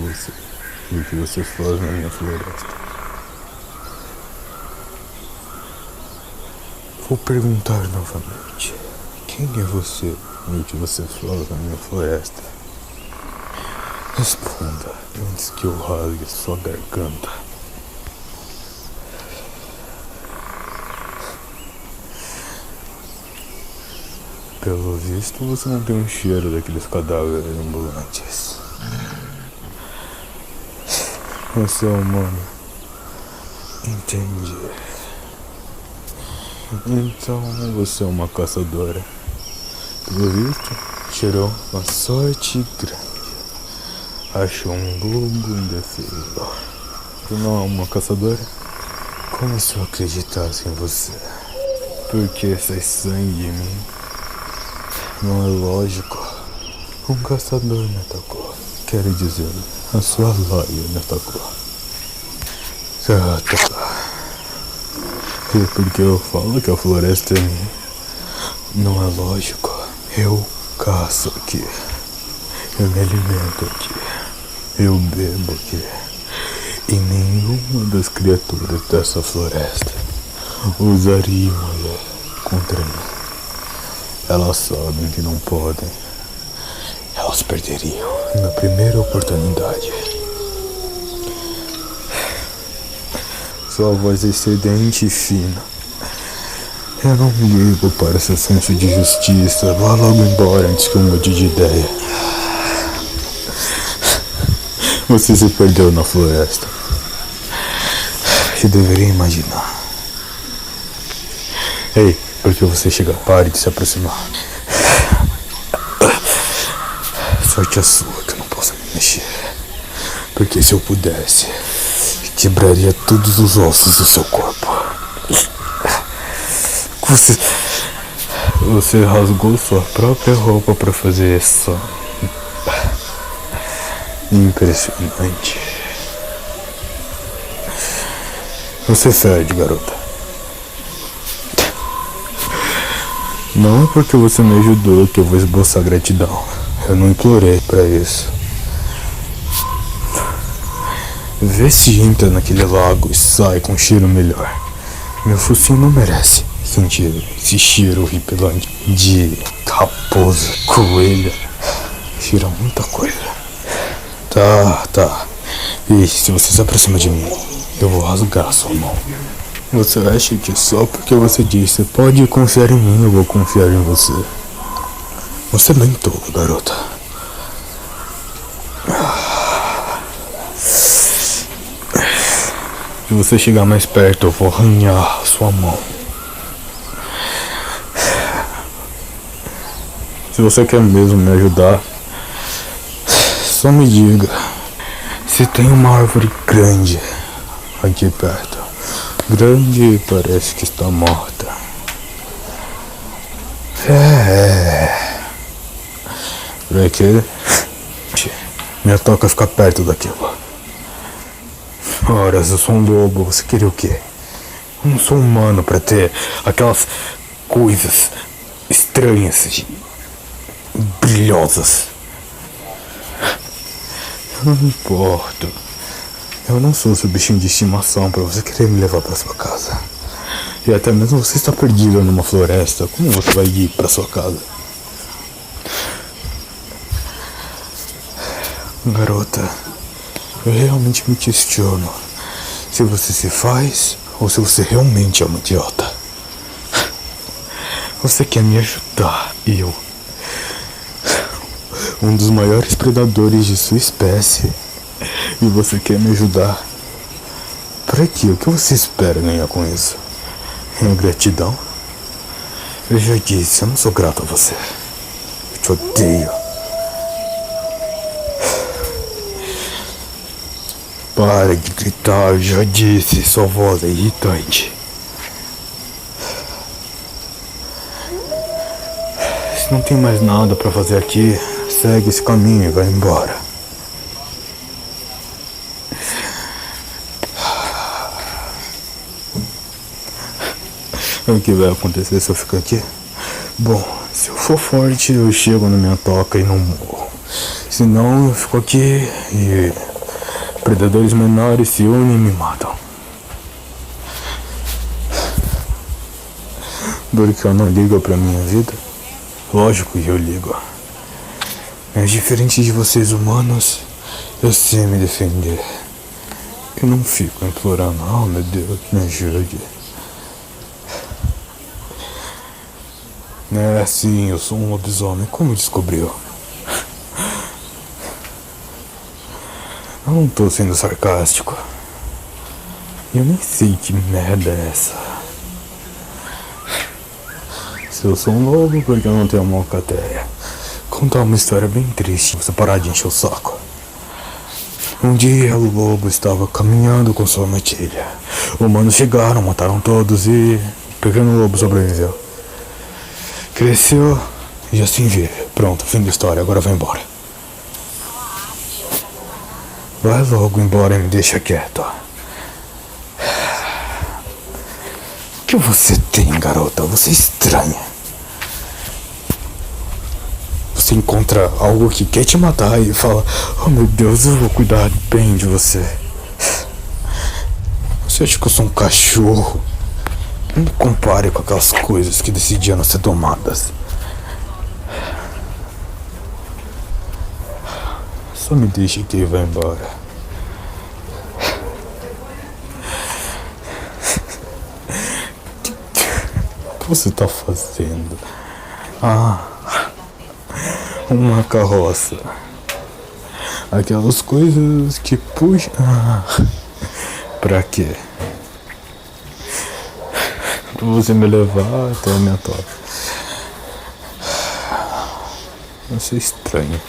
você e o que você faz na minha floresta. Vou perguntar novamente. Quem é você e o que você faz na minha floresta? Responda antes que eu rasgue sua garganta. Pelo visto, você não tem um cheiro daqueles cadáveres ambulantes. Você é humano. Entendi. Então você é uma caçadora. Pelo visto, tirou uma sorte grande. Achou um lobo indefeso. Você não é uma caçadora? Como se eu acreditasse em você? Porque sai sangue em mim. Não é lógico. Um caçador me atacou. Quero dizer, a sua laia me atacou. Tá. E porque eu falo que a floresta é minha. Não é lógico. Eu caço aqui. Eu me alimento aqui. Eu bebo aqui. E nenhuma das criaturas dessa floresta usaria mulher contra mim. Elas sabem que não podem. Elas perderiam na primeira oportunidade. Sua voz é excedente e fina. Eu não ligo para seu senso de justiça. Vá logo embora antes que eu mude de ideia. Você se perdeu na floresta. Eu deveria imaginar. Ei, por que você chega? Pare de se aproximar. Sorte a sua que eu não posso me mexer. Porque se eu pudesse, quebraria todos os ossos do seu corpo. Você rasgou sua própria roupa para fazer isso. Impressionante. Você fede, garota. Não é porque você me ajudou que eu vou esboçar gratidão. Eu não implorei pra isso. Vê se entra naquele lago e sai com um cheiro melhor. Meu focinho não merece sentir esse cheiro horripilante de raposa, coelha. Cheira muita coisa. Tá. E se você se aproxima de mim, eu vou rasgar a sua mão. Você acha que só porque você disse pode confiar em mim, eu vou confiar em você? Você nem tolo, garota. Se você chegar mais perto, eu vou arranhar sua mão. Se você quer mesmo me ajudar, só me diga se tem uma árvore grande aqui perto. Grande e parece que está morta. Pra quê? Minha toca ficar perto daquilo. Ora, eu sou um lobo, você queria o quê? Eu não sou humano pra ter aquelas coisas estranhas, brilhosas. Eu não importo. Eu não sou seu bichinho de estimação pra você querer me levar pra sua casa. E até mesmo você está perdido numa floresta. Como você vai ir pra sua casa? Garota, eu realmente me questiono se você se faz ou se você realmente é uma idiota. Você quer me ajudar e eu, um dos maiores predadores de sua espécie, e você quer me ajudar? Pra quê? O que você espera ganhar com isso? É gratidão? Eu já disse, eu não sou grato a você. Eu te odeio. Para de gritar, eu já disse, sua voz é irritante. Se não tem mais nada pra fazer aqui, segue esse caminho e vai embora. O que vai acontecer se eu ficar aqui? Bom, se eu for forte, eu chego na minha toca e não morro. Se não, eu fico aqui e predadores menores se unem e me matam. Porque eu não ligo pra minha vida? Lógico que eu ligo. Mas diferente de vocês humanos, eu sei me defender. Eu não fico implorando, oh meu Deus, me ajude. É sim, eu sou um lobisomem, como descobriu? Eu não tô sendo sarcástico. Eu nem sei que merda é essa. Se eu sou um lobo, porque eu não tenho uma alcateia. Contar uma história bem triste, você parar de encher o saco. Um dia o lobo estava caminhando com sua matilha. Humanos chegaram, mataram todos e o pequeno lobo sobreviveu. Cresceu e assim vive. Pronto, fim da história, agora vai embora. Vai logo embora e me deixa quieto. O que você tem, garota? Você é estranha. Você encontra algo que quer te matar e fala, oh meu Deus, eu vou cuidar bem de você. Você acha que eu sou um cachorro? Não me compare com aquelas coisas que decidiram ser tomadas. Só me deixe que ele vai embora. O que você tá fazendo? Uma carroça. Aquelas coisas que puxam. Pra quê? Pra você me levar até a minha toca. Você é estranho.